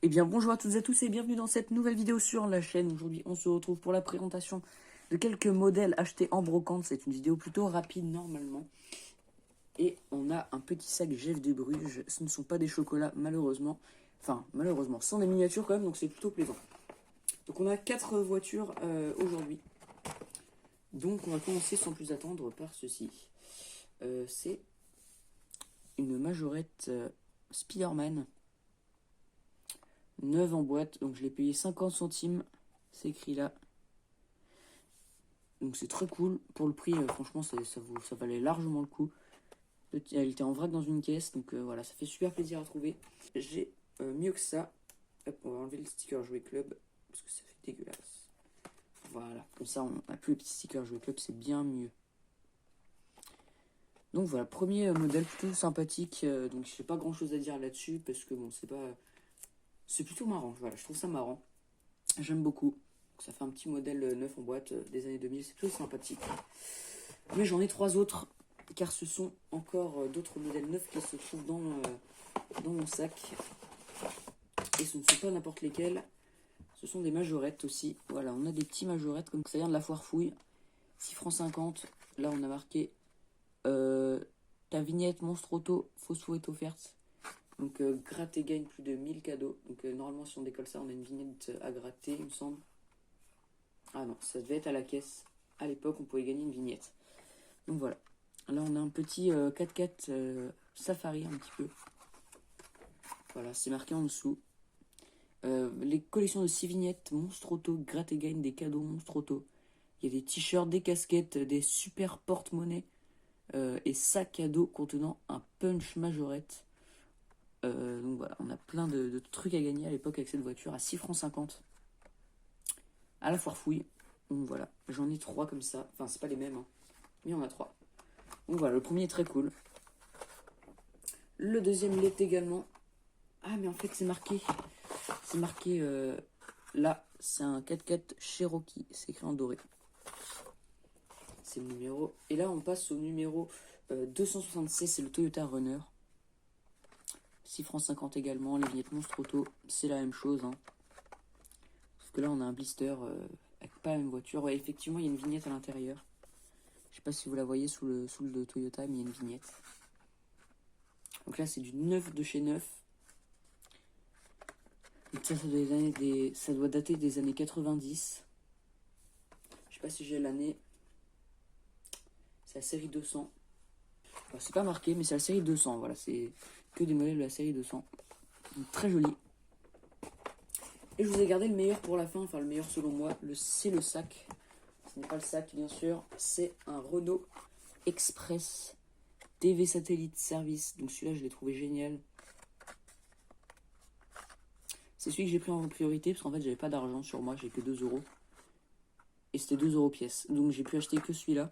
Eh bien bonjour à toutes et à tous et bienvenue dans cette nouvelle vidéo sur la chaîne. Aujourd'hui on se retrouve pour la présentation de quelques modèles achetés en brocante. C'est une vidéo plutôt rapide normalement. Et on a un petit sac Jeff de Bruges. Ce ne sont pas des chocolats malheureusement. Enfin malheureusement, ce sont des miniatures quand même, donc c'est plutôt plaisant. Donc on a 4 voitures aujourd'hui. Donc on va commencer sans plus attendre par ceci. C'est une majorette Spider-Man. 9 en boîte, donc je l'ai payé 50 centimes, c'est écrit là. Donc c'est très cool, pour le prix, franchement ça valait largement le coup. Elle était en vrac dans une caisse, donc voilà, ça fait super plaisir à trouver. J'ai mieux que ça. Hop, on va enlever le sticker Jouet Club, parce que ça fait dégueulasse. Voilà, comme ça on n'a plus le petit sticker Jouet Club, c'est bien mieux. Donc voilà, premier modèle plutôt sympathique, donc j'ai pas grand chose à dire là-dessus, parce que bon, c'est plutôt marrant, voilà, je trouve ça marrant. J'aime beaucoup. Donc ça fait un petit modèle neuf en boîte des années 2000, c'est plutôt sympathique. Mais j'en ai 3 autres, car ce sont encore d'autres modèles neufs qui se trouvent dans mon sac. Et ce ne sont pas n'importe lesquels, ce sont des majorettes aussi. Voilà, on a des petits majorettes, comme ça vient de la foire fouille. 6 francs 50. Là, on a marqué ta vignette Monstre Auto, Fausse est offerte. Donc, gratte et gagne plus de 1000 cadeaux. Donc, normalement, si on décolle ça, on a une vignette à gratter, il me semble. Ah non, ça devait être à la caisse. À l'époque, on pouvait gagner une vignette. Donc voilà. Là, on a un petit 4x4 Safari, un petit peu. Voilà, c'est marqué en dessous. Les collections de 6 vignettes Monstre Auto, gratte et gagne des cadeaux Monstre Auto. Il y a des t-shirts, des casquettes, des super porte-monnaies et sacs à dos contenant un punch majorette. Donc voilà, on a plein de trucs à gagner à l'époque avec cette voiture à 6 francs 50 à la foire fouille. Donc voilà, j'en ai 3 comme ça. Enfin, c'est pas les mêmes, hein, mais on a 3. Donc voilà, le premier est très cool. Le deuxième l'est également. Ah, mais en fait, c'est marqué. C'est marqué là, c'est un 4x4 Cherokee. C'est écrit en doré. C'est le numéro. Et là, on passe au numéro 276. C'est le Toyota Runner. 6 francs 50 également. Les vignettes Monstre Auto, c'est la même chose. Hein. Sauf que là, on a un blister avec pas la même voiture. Ouais, effectivement, il y a une vignette à l'intérieur. Je sais pas si vous la voyez sous le Toyota, mais il y a une vignette. Donc là, c'est du neuf de chez neuf. Donc ça doit dater des années 90. Je sais pas si j'ai l'année. C'est la série 200. Enfin, c'est pas marqué, mais c'est la série 200. Voilà, c'est que des modèles de la série 200. Donc, très joli. Et je vous ai gardé le meilleur pour la fin. Enfin, le meilleur selon moi, c'est le sac. Ce n'est pas le sac, bien sûr. C'est un Renault Express TV Satellite Service. Donc celui-là, je l'ai trouvé génial. C'est celui que j'ai pris en priorité parce qu'en fait, j'avais pas d'argent sur moi. J'ai que 2 euros. Et c'était 2 euros pièce. Donc j'ai pu acheter que celui-là.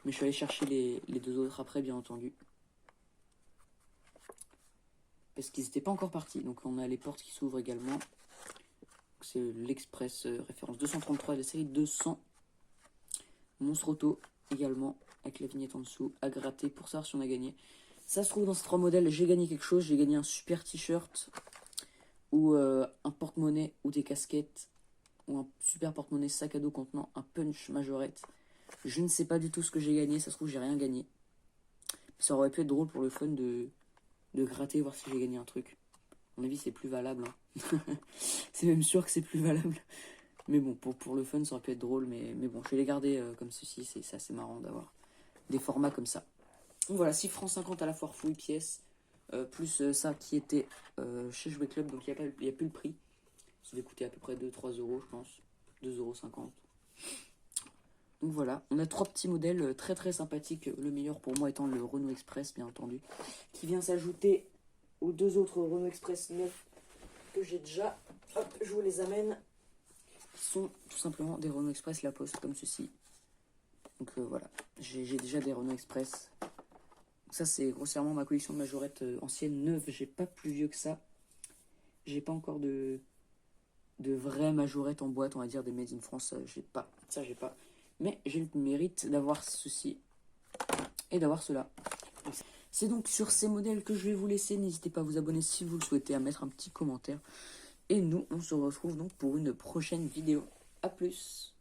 Mais je suis allé chercher les 2 autres après, bien entendu. Parce qu'ils n'étaient pas encore partis. Donc on a les portes qui s'ouvrent également. C'est l'Express référence 233 de la série 200. Monstre Auto également, avec la vignette en dessous, à gratter pour savoir si on a gagné. Ça se trouve dans ces 3 modèles, j'ai gagné quelque chose. J'ai gagné un super t-shirt, ou un porte-monnaie, ou des casquettes, ou un super porte-monnaie sac à dos contenant un punch majorette. Je ne sais pas du tout ce que j'ai gagné, ça se trouve j'ai rien gagné. Ça aurait pu être drôle pour le fun de gratter, voir si j'ai gagné un truc. À mon avis, c'est plus valable. Hein. C'est même sûr que c'est plus valable. Mais bon, pour le fun, ça aurait pu être drôle. Mais bon, je vais les garder comme ceci. C'est assez marrant d'avoir des formats comme ça. Donc voilà, 6 francs 50 à la foire fouille pièce. Plus ça qui était chez Jouet Club. Donc il n'y a plus le prix. Ça devait coûter à peu près 2-3 euros, je pense. 2,50 euros. Donc voilà, on a 3 petits modèles très très sympathiques. Le meilleur pour moi étant le Renault Express, bien entendu. Qui vient s'ajouter aux 2 autres Renault Express neufs que j'ai déjà. Hop, je vous les amène. Qui sont tout simplement des Renault Express La Poste, comme ceci. Donc voilà, j'ai déjà des Renault Express. Donc ça, c'est grossièrement ma collection de majorettes anciennes, neuves. J'ai pas plus vieux que ça. J'ai pas encore de vraies majorettes en boîte, on va dire, des Made in France. J'ai pas. Ça, j'ai pas. Mais j'ai le mérite d'avoir ceci et d'avoir cela. C'est donc sur ces modèles que je vais vous laisser. N'hésitez pas à vous abonner si vous le souhaitez, à mettre un petit commentaire. Et nous, on se retrouve donc pour une prochaine vidéo. A plus!